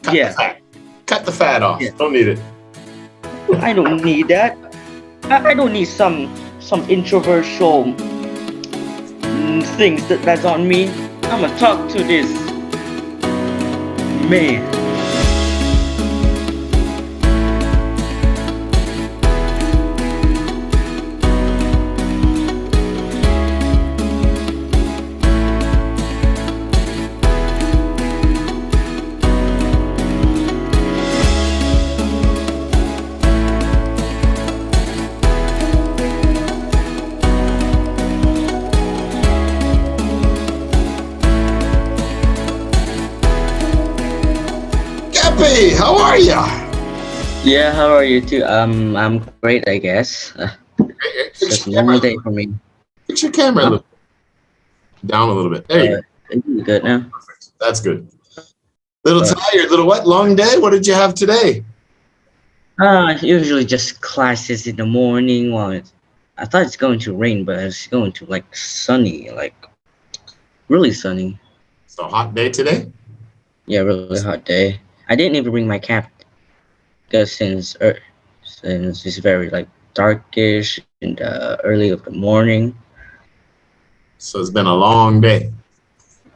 Cut the Yeah. fat. Cut the fat off. Yeah. Don't need it. I don't need that. I don't need some introversial things that's on me. I'ma talk to this man. Gappy, how are ya? Yeah, how are you too? I'm great, I guess. It's Fix just a your normal camera. day for me. Fix your camera a little down a little bit. There you go. Is it good now? Perfect. That's good. Little tired, little what? Long day? What did you have today? Usually just classes in the morning. Well, I thought it's going to rain, but it's going to like sunny, like really sunny. It's a hot day today? Yeah, really hot day. I didn't even bring my cap because since it's very like darkish in the early of the morning. So it's been a long day.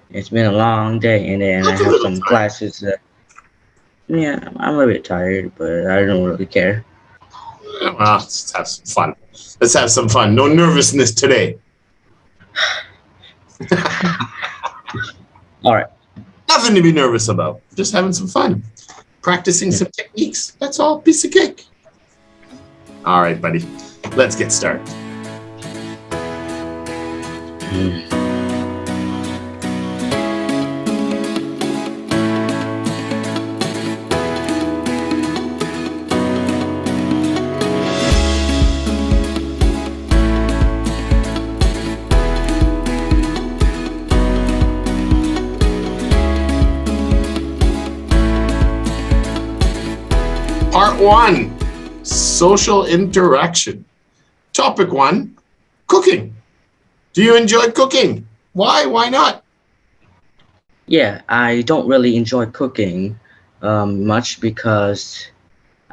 It's been a long day, and then I That's a have little some tired. classes. Yeah, I'm a bit tired, but I don't really care. Well, let's have some fun. Let's have some fun. No nervousness today. All right. Nothing to be nervous about. Just having some fun. Practicing some techniques. That's all. Piece of cake. All right, buddy. Let's get started. Part 1, social interaction. Topic 1, cooking. Do you enjoy cooking? Why? Why not? Yeah, I don't really enjoy cooking much because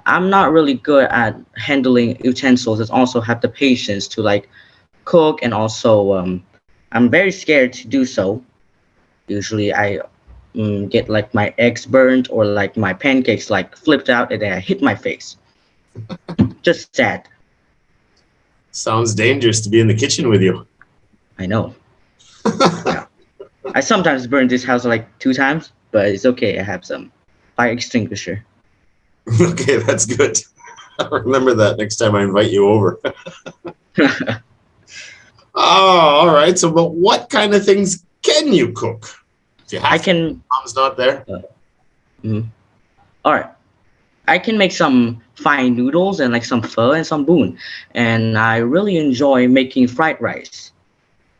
I'm not really good at handling utensils and also have the patience to like cook, and also I'm very scared to do so. Usually I get like my eggs burnt or like my pancakes like flipped out and then I hit my face. Just sad. Sounds dangerous to be in the kitchen with you. I know. Yeah. I sometimes burn this house like 2 times, but it's okay. I have some fire extinguisher. Okay, that's good. I'll remember that next time I invite you over. Oh, all right. So, but what kind of things can you cook? Do you have I can. Mom's not there? All right. I can make some fine noodles and like some pho and some bun, and I really enjoy making fried rice.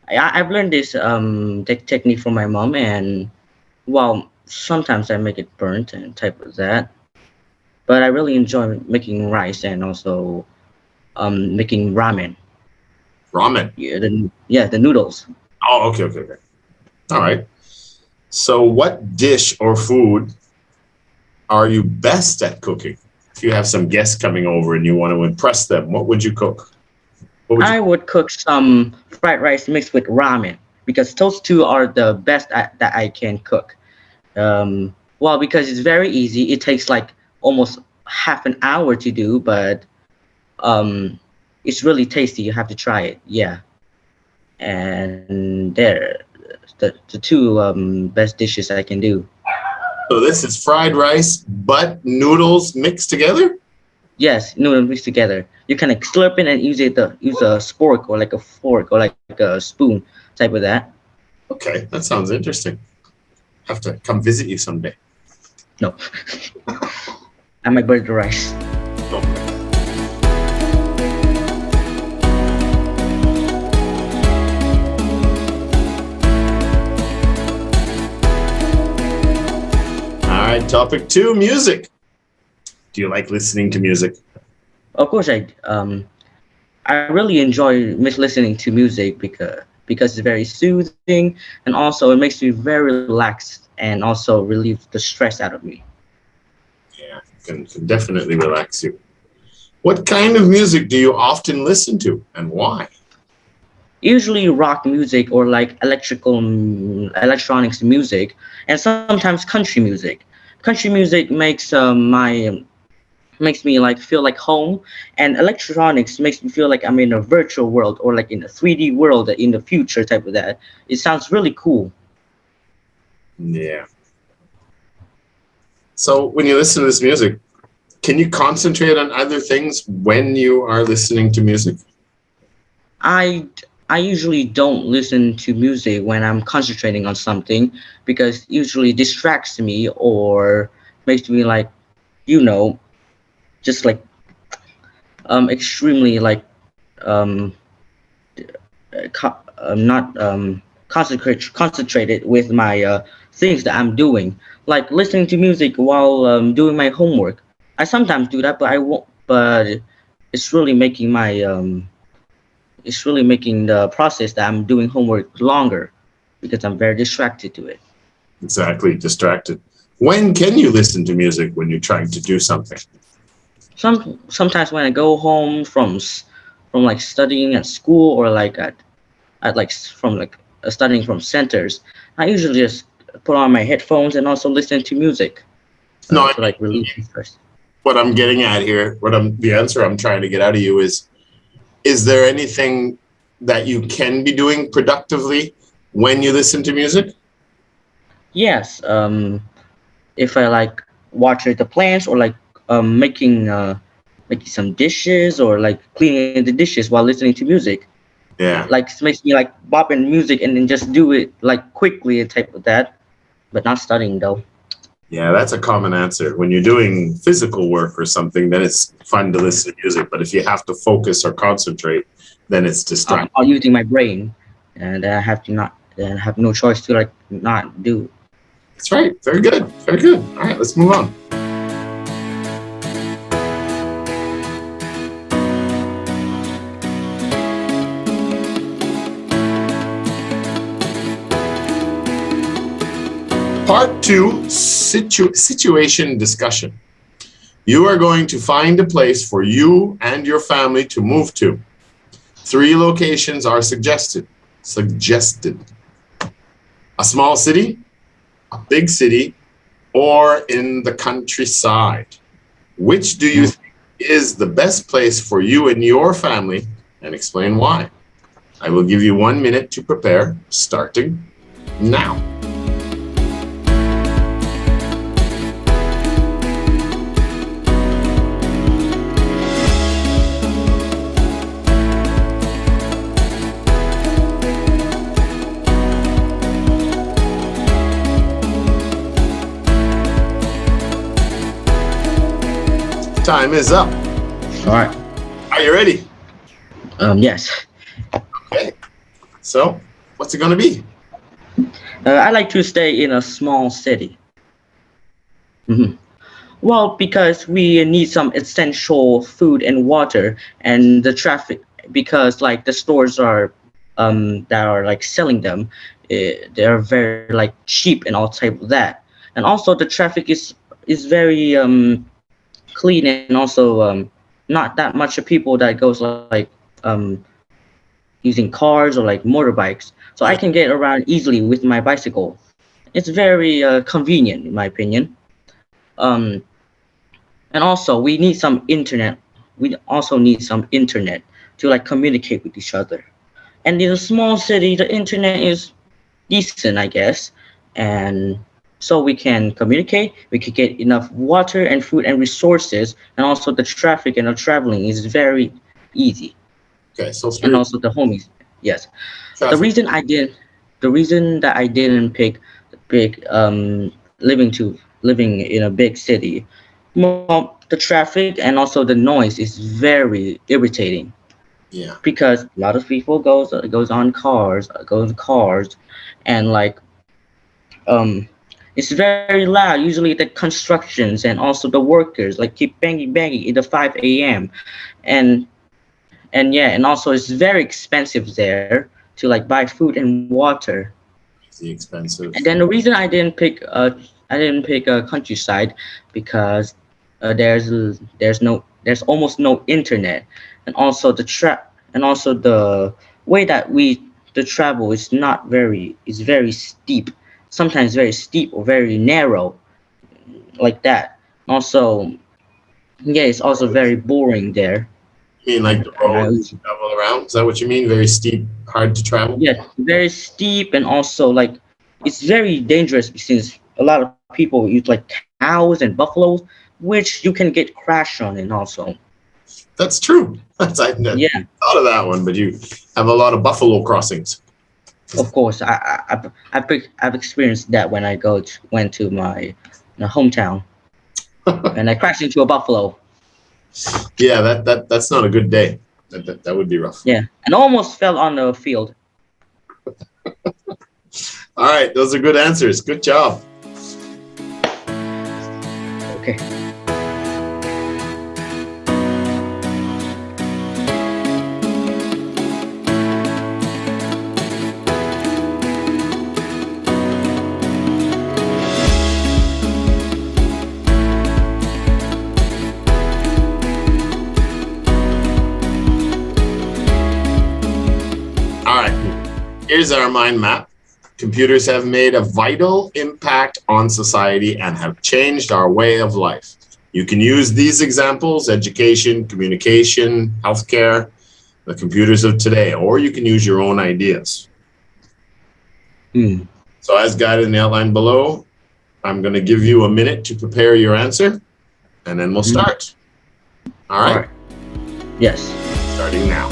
I've learned this technique from my mom, and well, sometimes I make it burnt and type of that. But I really enjoy making rice and also making ramen. Ramen. Yeah, the noodles. Oh, okay. All right. So, what dish or food are you best at cooking? If you have some guests coming over and you want to impress them, what would you cook? I would cook some fried rice mixed with ramen because those two are the best that I can cook. Well, because it's very easy. It takes like almost half an hour to do, but it's really tasty. You have to try it. Yeah, and the two best dishes I can do. So this is fried rice, but noodles mixed together? Yes, noodles mixed together. You can like slurp it and use a spork or like a fork or like a spoon type of that. Okay, that sounds interesting. Have to come visit you someday. No, I might burn the rice. Okay. All right, topic 2, music. Do you like listening to music? Of course, I really enjoy listening to music because it's very soothing, and also it makes me very relaxed and also relieve the stress out of me. can definitely relax you. What kind of music do you often listen to, and why? Usually rock music or like electronics music, and sometimes country music. Country music makes me like feel like home, and electronics makes me feel like I'm in a virtual world or like in a 3D world in the future type of that. It sounds really cool. Yeah. So when you listen to this music, can you concentrate on other things when you are listening to music? I I usually don't listen to music when I'm concentrating on something because usually distracts me or makes me like you know just like extremely like um not concentrated with my things that I'm doing, like listening to music while doing my homework. I sometimes do that, but I won't. But it's really making my it's really making the process that I'm doing homework longer because I'm very distracted to it. Exactly, distracted. When can you listen to music when you're trying to do something? Sometimes when I go home from like studying at school or like at like from like studying from centers, I usually just put on my headphones and also listen to music No, I to mean, like relieve stress. what I'm getting at here, the answer I'm trying to get out of you is there anything that you can be doing productively when you listen to music? Yes, if I like water the plants or like making some dishes or like cleaning the dishes while listening to music, Yeah. like it makes me like bop in music and then just do it like quickly and type of that, but not studying though. Yeah, that's a common answer. When you're doing physical work or something, then it's fun to listen to music. But if you have to focus or concentrate, then it's distracting. I'm using my brain, and I have to not, and I have no choice to like not do. That's right. Very good. Very good. All right, let's move on. Part 2, situation discussion. You are going to find a place for you and your family to move to. 3 locations are suggested. A small city, a big city, or in the countryside. Which do you think is the best place for you and your family, and explain why? I will give you 1 minute to prepare, starting now. Time is up. All right. Are you ready? Yes. Okay. So, what's it going to be? I like to stay in a small city. Well, because we need some essential food and water, and the traffic, because like the stores are that are like selling them, they are very like cheap and all type of that. And also the traffic is very clean, and also not that much of people that goes like um using cars or like motorbikes, so I can get around easily with my bicycle. It's very convenient in my opinion. um and also we need some internet. We also need some internet to like communicate with each other, and in a small city the internet is decent, I guess. And so we can communicate, we could get enough water and food and resources, and also the traffic and the traveling is very easy. Okay, so And 3 also the homies, yes. the traffic. reason i did the reason that I didn't pick living in a big city, well, the traffic and also the noise is very irritating, Yeah. because a lot of people goes on cars, and like um it's very loud. Usually the constructions and also the workers like keep banging in the 5 a.m. and yeah, and also it's very expensive there to like buy food and water. Is it expensive? And then the reason I didn't pick a countryside, because there's almost no internet, and also the way that the travel is not very is very steep, sometimes very steep or very narrow like that. Also, yeah, it's also very boring there. You mean like the And I roads travel around? Is that what you mean? Very steep, hard to travel? Yeah, very steep, and also like it's very dangerous since a lot of people use like cows and buffaloes, which you can get crashed on, and also That's true. I never yeah, thought of that one, but you have a lot of buffalo crossings. of course I've experienced that when went to my hometown and I crashed into a buffalo. Yeah, that's not a good day. That would be rough. Yeah, and almost fell on the field. All right, those are good answers. Good job. Okay. Here's our mind map. Computers have made a vital impact on society and have changed our way of life. You can use these examples: education, communication, healthcare, the computers of today, or you can use your own ideas. So as guided in the outline below, I'm going to give you a minute to prepare your answer, and then we'll start. All right? Yes. Starting now.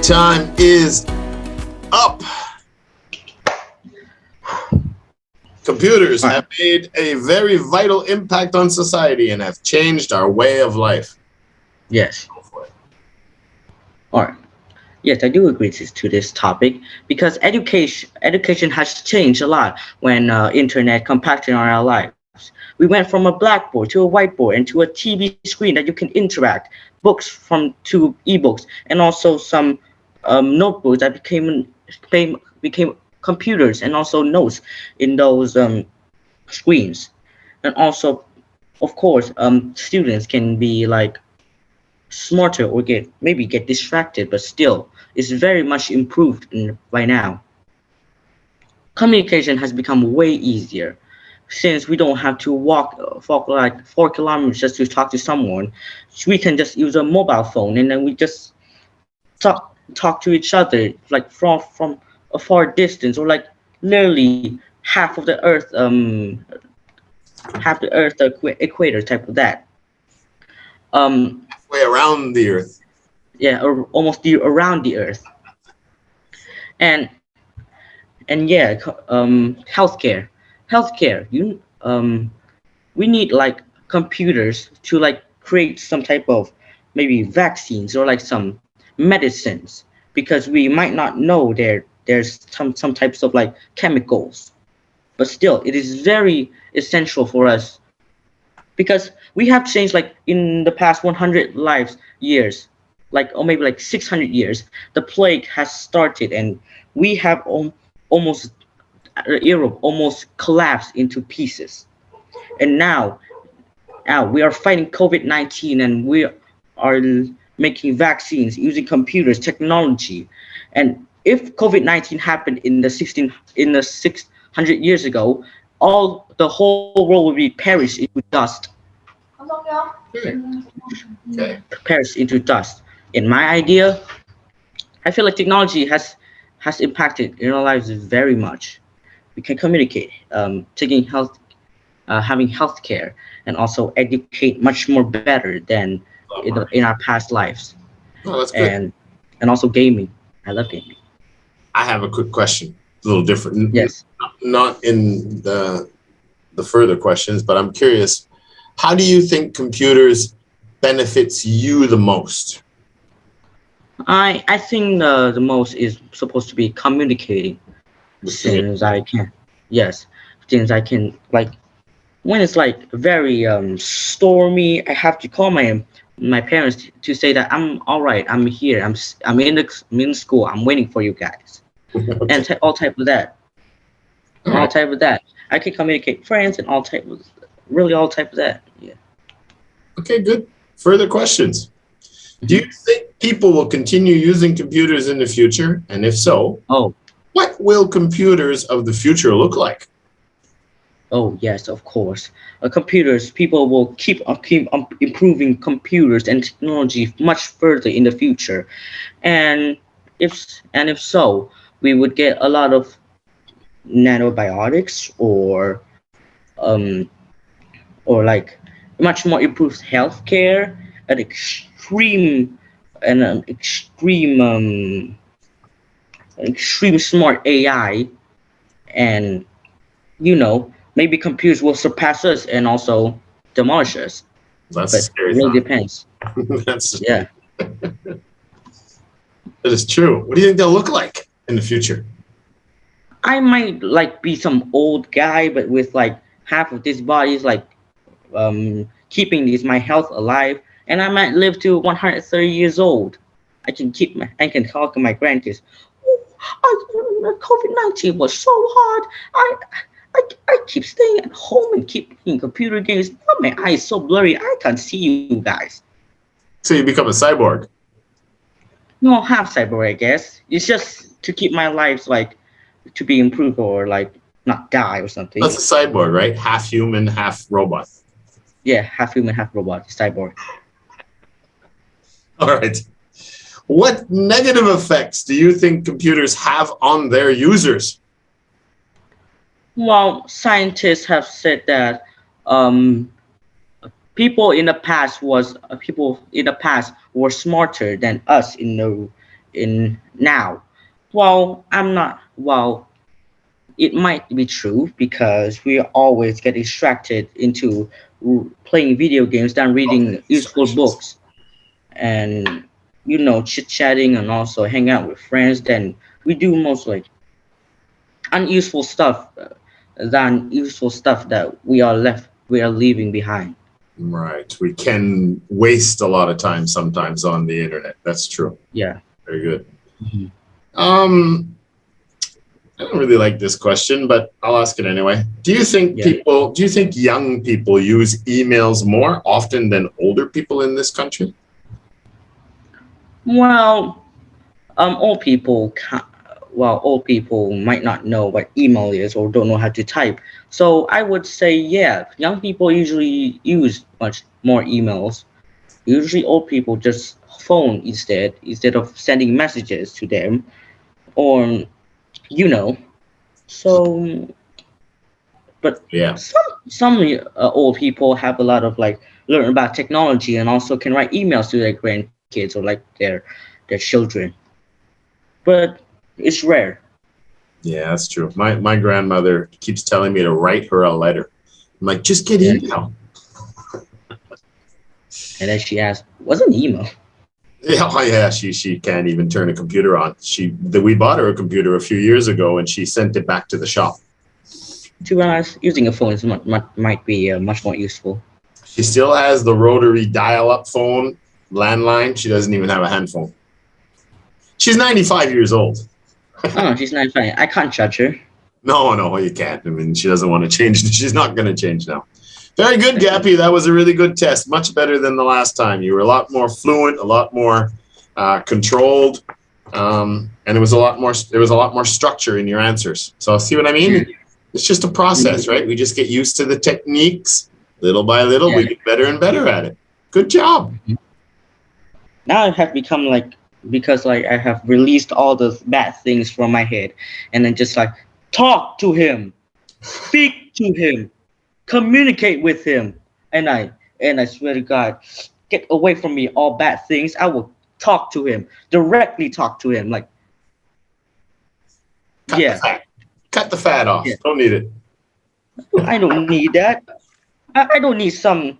Time is up. Computers have made a very vital impact on society and have changed our way of life. Yes. Go for it. All right. Yes, I do agree to this topic because education has changed a lot when internet compacted on our lives. We went from a blackboard to a whiteboard and to a TV screen that you can interact, books to ebooks, and also some notebooks that became computers, and also notes in those screens. And also, of course, students can be like smarter or get distracted, but still it's very much improved by now. Communication has become way easier since we don't have to walk like 4 kilometers just to talk to someone. We can just use a mobile phone, and then we just talk to each other like from a far distance, or like literally half the equator type of that. Halfway around the earth. Yeah, or almost around the earth. And yeah, healthcare. We need like computers to like create some type of maybe vaccines or like some medicines, because we might not know there's some types of like chemicals, but still it is very essential for us, because we have changed like in the past 100 years, like, or maybe like 600 years. The plague has started, and we have almost Europe almost collapsed into pieces, and now we are fighting COVID-19, and we are making vaccines using computers technology. And if COVID-19 happened in the 600 years ago, the whole world would be perished into dust. Perished into dust. In my idea, I feel like technology has impacted in our lives very much. We can communicate, taking health, having healthcare, and also educate much more better than in our past lives. Oh, that's good. And also gaming. I love gaming. I have a quick question, a little different. Yes. Not in the further questions, but I'm curious. How do you think computers benefits you the most? I think the most is supposed to be communicating, since I can. Yes, things I can like when it's like very stormy. I have to call my parents to say that I'm all right. I'm here. I'm in school. I'm waiting for you guys, and Okay. all type of that. All All right. type of that. I can communicate friends and all type of really all type of that. Yeah. Okay, good. Further questions. Do you Hmm. think people will continue using computers in the future? And if so, Oh, what will computers of the future look like? oh yes, of course. Computers. People will keep improving computers and technology much further in the future. And if so, we would get a lot of nanobiotics um or like much more improved healthcare, an extreme and an extreme smart AI, and maybe computers will surpass us and also demolish us. That's a But it scary really thought. depends. That's Yeah. that is true. What do you think they'll look like in the future? I might like be some old guy, but with like half of this body is like keeping this my health alive, and I might live to 130 years old. I can talk to my grandkids. Oh, COVID-19 was so hard. I keep staying at home and keep playing computer games. Now my eyes so blurry. I can't see you guys. So you become a cyborg. No, half cyber, I guess. It's just to keep my life like to be improved or like not die or something. That's a cyborg, right? Half human, half robot. Yeah, half human, half robot, cyborg. All right. What negative effects do you think computers have on their users? Well, scientists have said that um, people in the past were smarter than us in now. Well, I'm not. Well, it might be true because we always get distracted into playing video games than Okay, reading useful distractions. books and chit chatting and also hang out with friends. Then we do most like unuseful stuff than useful stuff that we are leaving behind. Right. We can waste a lot of time sometimes on the internet. That's true. Yeah. Very good. Mhm. Um, I don't really like this question, but I'll ask it anyway. Yeah. Do you think young people use emails more often than older people in this country? Well, old people ca old people might not know what email is or don't know how to type. So I would say, yeah, young people usually use much more emails. Usually, old people just phone instead of sending messages to them, or you know. So, but Yeah. some old people have a lot of like learn about technology and also can write emails to their grandkids or like their children. But it's rare. Yeah, that's true. My grandmother keeps telling me to write her a letter. I'm like, just get Yeah. email. And then she asked, "What's an email?" Yeah, oh yeah, she can't even turn a computer on. We bought her a computer a few years ago, and she sent it back to the shop. To be honest, using a phone is might be much more useful. She still has the rotary dial-up phone, landline. She doesn't even have a hand phone. She's 95 years old. Oh, she's not funny. I can't judge her. No, you can't. I mean, she doesn't want to change. She's not going to change now. Very good, Gappy. That was a really good test. Much better than the last time. You were a lot more fluent, a lot more controlled, and it was a lot more. There was a lot more structure in your answers. So see what I mean? It's just a process, right? We just get used to the techniques. Little by little, Yeah. we get better and better at it. Good job. Now I have become like because like I have released all the bad things from my head, and then just like talk to him, speak to him, communicate with him, and I swear to God, get away from me all bad things. I will talk to him directly. Talk to him like Cut the yeah, fat. Cut the fat off. yeah. Don't need it. I don't need that. I don't need some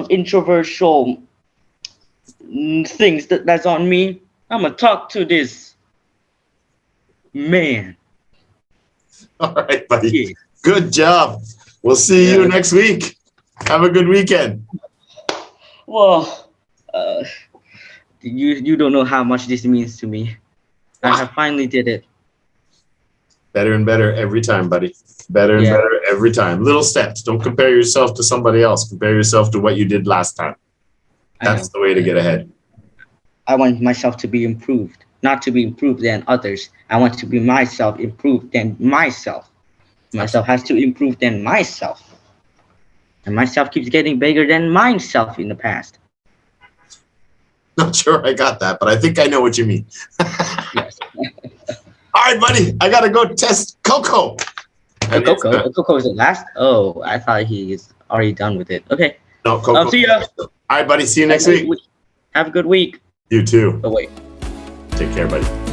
introversial things that's on me. I'm gonna talk to this man. All right, buddy. Yeah. Good job. We'll see you next week. Have a good weekend. Well, you don't know how much this means to me. I have finally did it. Better and better every time, buddy. Better and better every time. Little steps. Don't compare yourself to somebody else. Compare yourself to what you did last time. That's the way to get ahead. I want myself to be improved, not to be improved than others. I want to be myself, improved than myself. Myself has to improve than myself. And myself keeps getting bigger than myself in the past. Not sure I got that, but I think I know what you mean. Yes. All right, buddy. I got to go test Coco. Coco is the last? Oh, I thought he is already done with it. Okay. No, Coco. See ya. All right, buddy. See you next week. Have a good week. You too. Oh, wait. Take care, buddy.